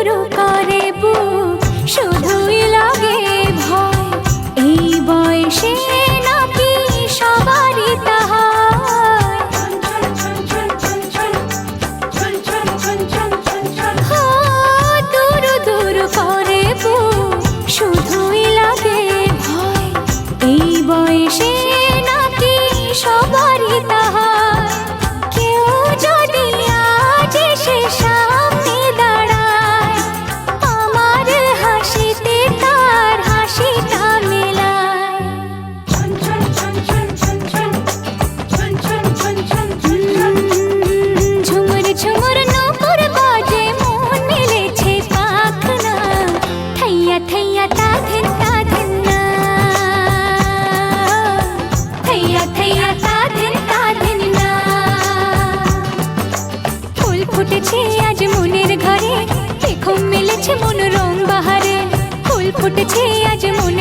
তুরু করে বুক শুধুই লাগে ভয় এই বয়সে নাকি সবারই তাহা তুরু তুরু করে বুক শুধুই লাগে ভয় এই বয়সে নাকি সবারই তাহা কেউ যদি আজ এসে সামনে দাঁড়ায় আমার হাসিতে তার হাসিটা মেলায় ঝুমুর ঝুমুর নূপুর বাজে মন মেলেছে পাখনা থৈয়া থৈয়া তা ধিন না থৈয়া থৈয়া তা ধিন না ফুল ফুটেছে আজ মনের ঘরে দেখো মেলেছে মনোরম বাহারে ফুল ফুটেছে আজ মনের